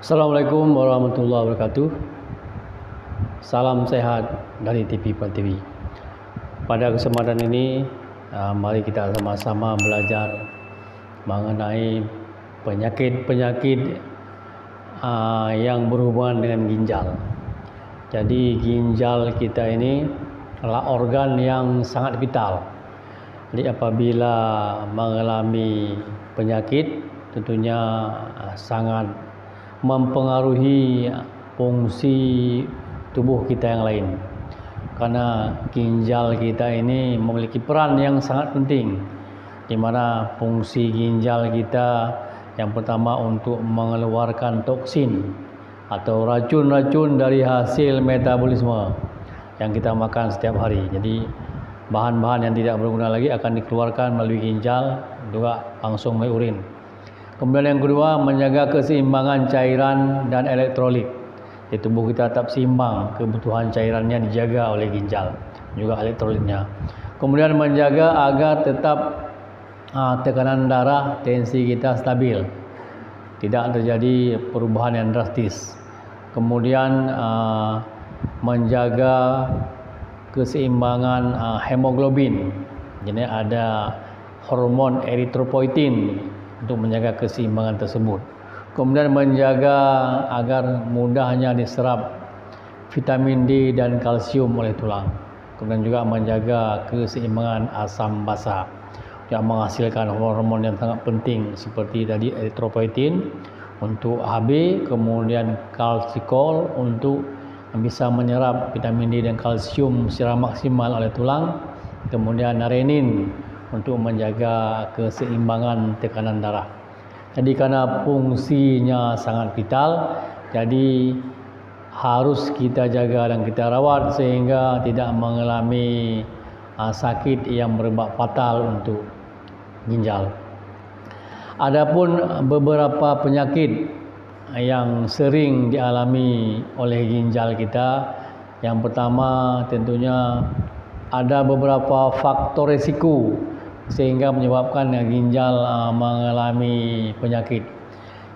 Assalamualaikum warahmatullahi wabarakatuh. Salam sehat dari TV Pan TV. Pada kesempatan ini, mari kita sama-sama belajar mengenai penyakit-penyakit yang berhubungan dengan ginjal. Jadi ginjal kita ini adalah organ yang sangat vital. Jadi apabila mengalami penyakit, tentunya sangat mempengaruhi fungsi tubuh kita yang lain. Karena ginjal kita ini memiliki peran yang sangat penting, di mana fungsi ginjal kita yang pertama untuk mengeluarkan toksin atau racun-racun dari hasil metabolisme yang kita makan setiap hari. Jadi bahan-bahan yang tidak berguna lagi akan dikeluarkan melalui ginjal, juga langsung melalui urin. Kemudian yang kedua, menjaga keseimbangan cairan dan elektrolit. Di tubuh kita tetap seimbang, kebutuhan cairannya dijaga oleh ginjal, juga elektrolitnya. Kemudian menjaga agar tetap tekanan darah, tensi kita stabil, tidak terjadi perubahan yang drastis. Kemudian menjaga keseimbangan hemoglobin. Jadi ada hormon eritropoietin untuk menjaga keseimbangan tersebut. Kemudian menjaga agar mudahnya diserap vitamin D dan kalsium oleh tulang. Kemudian juga menjaga keseimbangan asam basa, yang menghasilkan hormon yang sangat penting seperti tadi eritropoietin untuk HB, kemudian kalsikol untuk bisa menyerap vitamin D dan kalsium secara maksimal oleh tulang, kemudian renin untuk menjaga keseimbangan tekanan darah. Jadi karena fungsinya sangat vital, jadi harus kita jaga dan kita rawat sehingga tidak mengalami sakit yang berbau fatal untuk ginjal. Adapun beberapa penyakit yang sering dialami oleh ginjal kita, yang pertama tentunya ada beberapa faktor risiko sehingga menyebabkan ginjal mengalami penyakit.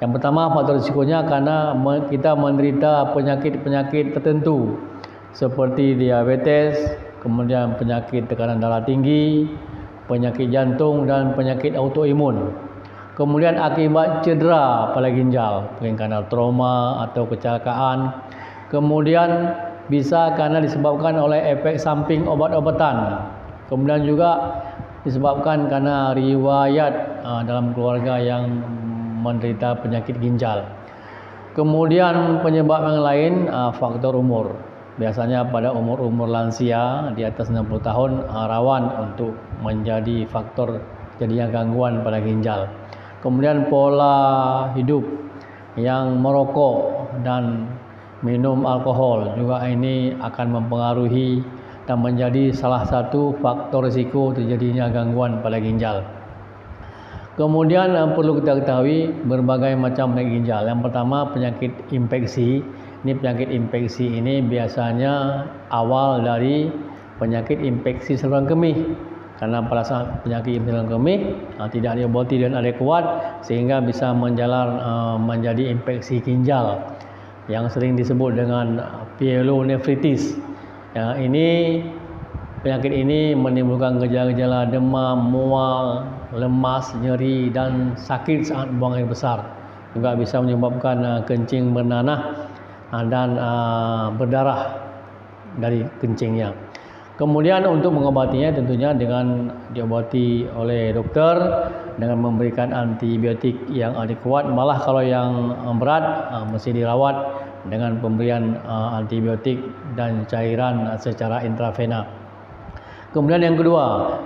Yang pertama, faktor risikonya karena kita menderita penyakit-penyakit tertentu seperti diabetes, kemudian penyakit tekanan darah tinggi, penyakit jantung dan penyakit autoimun. Kemudian akibat cedera pada ginjal, mungkin karena trauma atau kecelakaan. Kemudian bisa karena disebabkan oleh efek samping obat-obatan. Kemudian juga disebabkan karena riwayat dalam keluarga yang menderita penyakit ginjal. Kemudian penyebab yang lain, faktor umur. Biasanya pada umur-umur lansia di atas 60 tahun rawan untuk menjadi faktor jadinya gangguan pada ginjal. Kemudian pola hidup yang merokok dan minum alkohol juga ini akan mempengaruhi dan menjadi salah satu faktor risiko terjadinya gangguan pada ginjal. Kemudian perlu kita ketahui berbagai macam penyakit ginjal. Yang pertama, penyakit infeksi. Ini penyakit infeksi ini biasanya awal dari penyakit infeksi saluran kemih. Karena pada saat penyakit infeksi saluran kemih tidak diobati dan adekuat sehingga bisa menjalar menjadi infeksi ginjal yang sering disebut dengan pyelonefritis. Ya, penyakit ini menimbulkan gejala-gejala demam, mual, lemas, nyeri dan sakit saat buang air besar. Juga bisa menyebabkan kencing bernanah dan berdarah dari kencingnya. Kemudian untuk mengobatinya tentunya dengan diobati oleh dokter dengan memberikan antibiotik yang adekuat. Malah kalau yang berat mesti dirawat dengan pemberian antibiotik dan cairan secara intravena. Kemudian yang kedua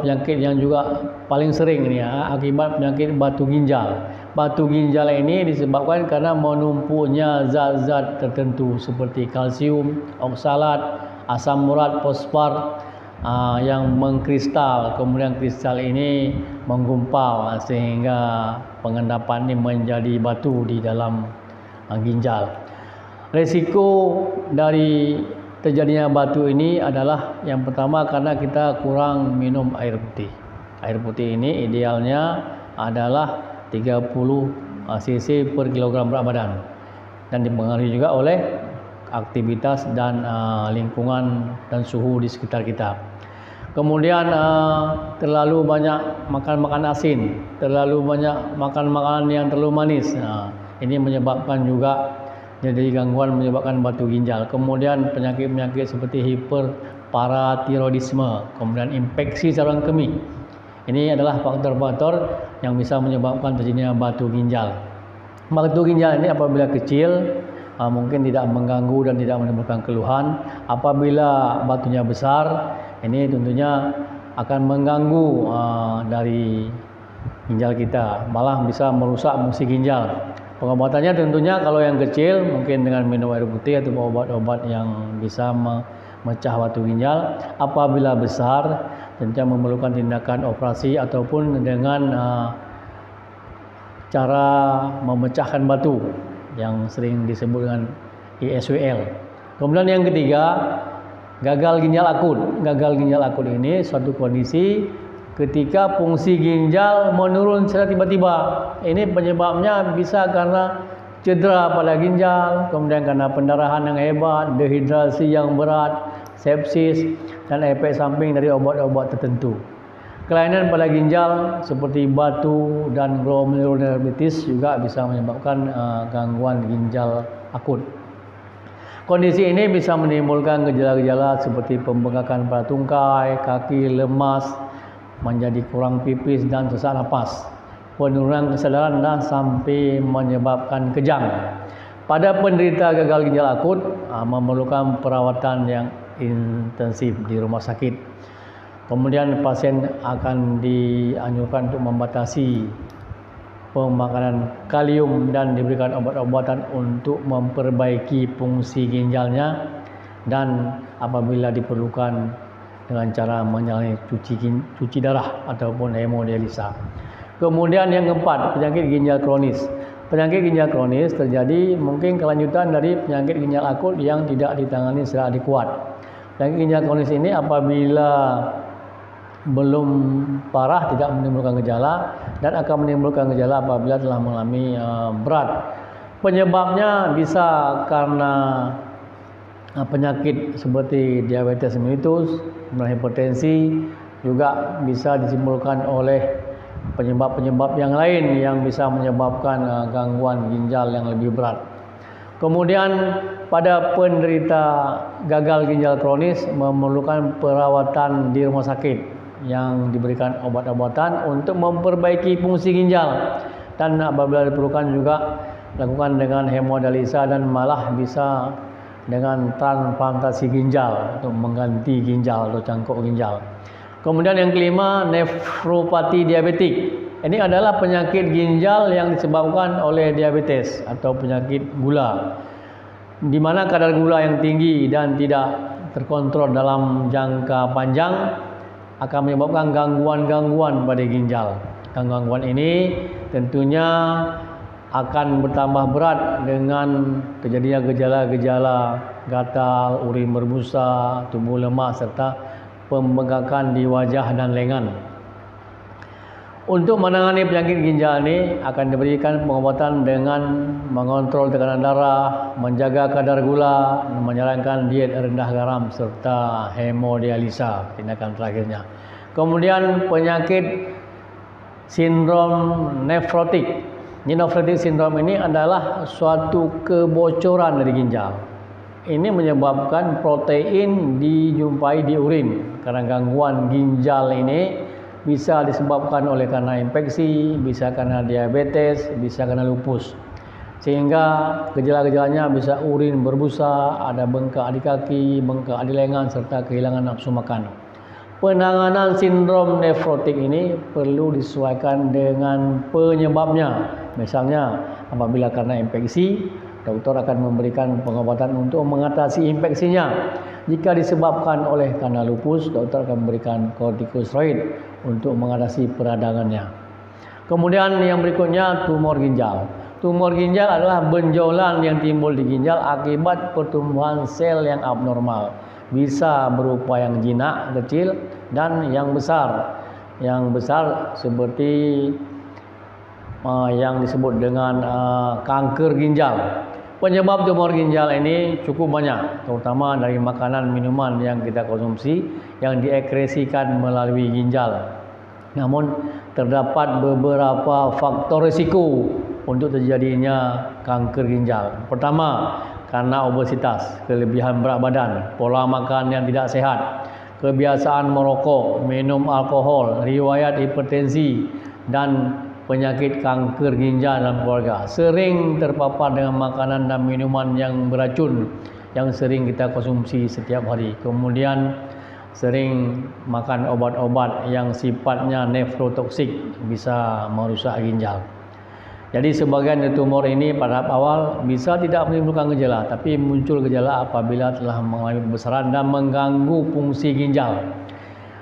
penyakit yang juga paling sering ini akibat penyakit batu ginjal. Batu ginjal ini disebabkan karena menumpuknya zat-zat tertentu seperti kalsium, oksalat, asam urat, fosfor yang mengkristal. Kemudian kristal ini menggumpal sehingga pengendapan ini menjadi batu di dalam ginjal. Risiko dari terjadinya batu ini adalah yang pertama karena kita kurang minum air putih. Air putih ini idealnya adalah 30 cc per kilogram berat badan. dan dipengaruhi juga oleh aktivitas dan lingkungan dan suhu di sekitar kita. Kemudian terlalu banyak makan makanan asin, terlalu banyak makan makanan yang terlalu manis. Ini menyebabkan juga jadi gangguan, menyebabkan batu ginjal. Kemudian penyakit-penyakit seperti hiperparatiroidisme, kemudian infeksi saluran kemih. Ini adalah faktor-faktor yang bisa menyebabkan terjadinya batu ginjal. Batu ginjal ini apabila kecil mungkin tidak mengganggu dan tidak menimbulkan keluhan. Apabila batunya besar, ini tentunya akan mengganggu dari ginjal kita, malah bisa merusak fungsi ginjal. Pengobatannya tentunya kalau yang kecil mungkin dengan minum air putih atau obat-obat yang bisa memecah batu ginjal. Apabila besar, tentunya memerlukan tindakan operasi ataupun dengan cara memecahkan batu yang sering disebut dengan ISWL. Kemudian yang ketiga, gagal ginjal akut. Gagal ginjal akut ini suatu kondisi ketika fungsi ginjal menurun secara tiba-tiba. Ini penyebabnya bisa karena cedera pada ginjal, kemudian karena pendarahan yang hebat, dehidrasi yang berat, sepsis, dan efek samping dari obat-obat tertentu. Kelainan pada ginjal seperti batu dan glomerulonephritis juga bisa menyebabkan gangguan ginjal akut. Kondisi ini bisa menimbulkan gejala-gejala seperti pembengkakan pada tungkai, kaki lemas, menjadi kurang pipis dan sesak napas, penurunan kesadaran dan sampai menyebabkan kejang. Pada penderita gagal ginjal akut memerlukan perawatan yang intensif di rumah sakit. Kemudian pasien akan dianjurkan untuk membatasi pemakanan kalium dan diberikan obat-obatan untuk memperbaiki fungsi ginjalnya, dan apabila diperlukan dengan cara menjalani cuci darah ataupun hemodialisa. Kemudian yang keempat, penyakit ginjal kronis. Penyakit ginjal kronis terjadi mungkin kelanjutan dari penyakit ginjal akut yang tidak ditangani secara adekuat. Penyakit ginjal kronis ini apabila belum parah tidak menimbulkan gejala, dan akan menimbulkan gejala apabila telah mengalami berat. Penyebabnya bisa karena penyakit seperti diabetes mellitus, hipertensi, juga bisa disimpulkan oleh penyebab-penyebab yang lain yang bisa menyebabkan gangguan ginjal yang lebih berat. Kemudian pada penderita gagal ginjal kronis memerlukan perawatan di rumah sakit yang diberikan obat-obatan untuk memperbaiki fungsi ginjal, dan apabila diperlukan juga lakukan dengan hemodialisa dan malah bisa dengan transplantasi ginjal untuk mengganti ginjal atau cangkok ginjal. Kemudian yang kelima, nefropati diabetik. Ini adalah penyakit ginjal yang disebabkan oleh diabetes atau penyakit gula, di mana kadar gula yang tinggi dan tidak terkontrol dalam jangka panjang akan menyebabkan gangguan-gangguan pada ginjal. Gangguan ini tentunya akan bertambah berat dengan terjadinya gejala-gejala gatal, urin berbusa, tubuh lemas, serta pembengkakan di wajah dan lengan. Untuk menangani penyakit ginjal ini akan diberikan pengobatan dengan mengontrol tekanan darah, menjaga kadar gula, menjalankan diet rendah garam, serta hemodialisa, tindakan terakhirnya. Kemudian penyakit sindrom nefrotik. Nefrotik sindrom ini adalah suatu kebocoran dari ginjal. Ini menyebabkan protein dijumpai di urin. Karena gangguan ginjal ini bisa disebabkan oleh karena infeksi, bisa karena diabetes, bisa karena lupus. Sehingga gejala-gejalanya bisa urin berbusa, ada bengkak di kaki, bengkak di lengan, serta kehilangan nafsu makan. Penanganan sindrom nefrotik ini perlu disesuaikan dengan penyebabnya. Misalnya apabila karena infeksi, dokter akan memberikan pengobatan untuk mengatasi infeksinya. Jika disebabkan oleh karena lupus, dokter akan memberikan kortikosteroid untuk mengatasi peradangannya. Kemudian yang berikutnya, tumor ginjal. Tumor ginjal adalah benjolan yang timbul di ginjal akibat pertumbuhan sel yang abnormal. Bisa berupa yang jinak, kecil, dan yang besar. Yang besar seperti yang disebut dengan kanker ginjal. Penyebab tumor ginjal ini cukup banyak, terutama dari makanan minuman yang kita konsumsi yang diekskresikan melalui ginjal. Namun terdapat beberapa faktor risiko untuk terjadinya kanker ginjal. Pertama, karena obesitas, kelebihan berat badan, pola makan yang tidak sehat, kebiasaan merokok, minum alkohol, riwayat hipertensi dan penyakit kanker ginjal dalam keluarga, sering terpapar dengan makanan dan minuman yang beracun yang sering kita konsumsi setiap hari, kemudian sering makan obat-obat yang sifatnya nefrotoksik bisa merusak ginjal. Jadi sebagian dari tumor ini pada tahap awal bisa tidak menimbulkan gejala, tapi muncul gejala apabila telah mengalami pembesaran dan mengganggu fungsi ginjal.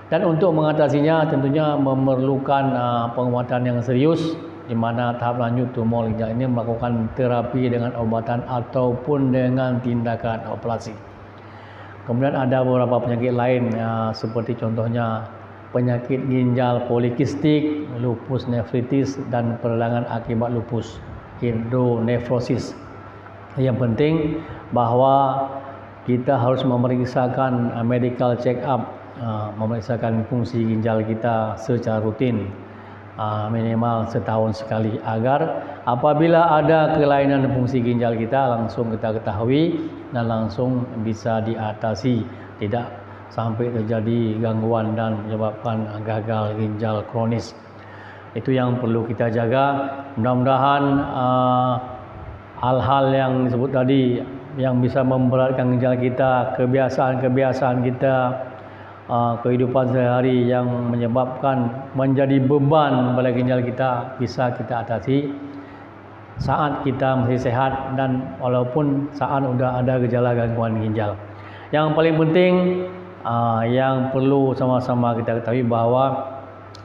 Dan untuk mengatasinya tentunya memerlukan pengobatan yang serius, di mana tahap lanjut tumor ginjal ini melakukan terapi dengan obatan ataupun dengan tindakan operasi. Kemudian ada beberapa penyakit lain seperti contohnya penyakit ginjal polikistik, lupus nefritis dan peradangan akibat lupus, hidronefrosis. Yang penting bahwa kita harus memeriksakan medical check up, memeriksakan fungsi ginjal kita secara rutin, minimal setahun sekali, agar apabila ada kelainan fungsi ginjal kita langsung kita ketahui dan langsung bisa diatasi, tidak sampai terjadi gangguan dan menyebabkan gagal ginjal kronis. Itu yang perlu kita jaga. Mudah-mudahan hal-hal yang disebut tadi yang bisa memberatkan ginjal kita, kebiasaan-kebiasaan kita, kehidupan sehari yang menyebabkan menjadi beban pada ginjal kita bisa kita atasi saat kita masih sehat dan walaupun saat sudah ada gejala gangguan ginjal. Yang paling penting yang perlu sama-sama kita ketahui bahwa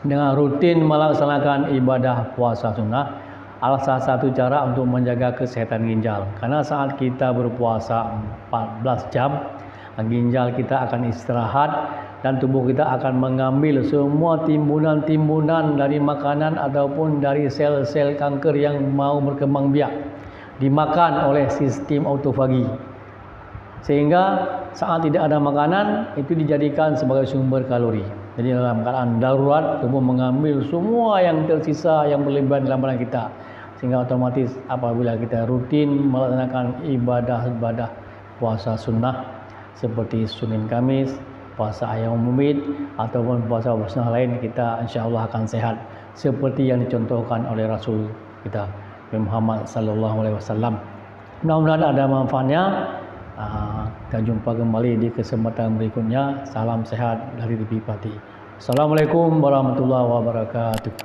dengan rutin melaksanakan ibadah puasa sunnah adalah salah satu cara untuk menjaga kesehatan ginjal. Karena saat kita berpuasa 14 jam, ginjal kita akan istirahat dan tubuh kita akan mengambil semua timbunan-timbunan dari makanan ataupun dari sel-sel kanker yang mau berkembang biak, dimakan oleh sistem autofagi. Sehingga saat tidak ada makanan itu dijadikan sebagai sumber kalori. Jadi dalam keadaan darurat tubuh mengambil semua yang tersisa yang berlebihan dalam badan kita. Sehingga otomatis apabila kita rutin melaksanakan ibadah-ibadah puasa sunnah seperti Senin Kamis, puasa Ayyamul Bid ataupun puasa sunnah lain, kita insya-Allah akan sehat seperti yang dicontohkan oleh Rasul kita Muhammad sallallahu alaihi wasallam. Mudah-mudahan ada manfaatnya. Kita jumpa kembali di kesempatan berikutnya. Salam sehat dari TV Pati. Assalamualaikum warahmatullahi wabarakatuh.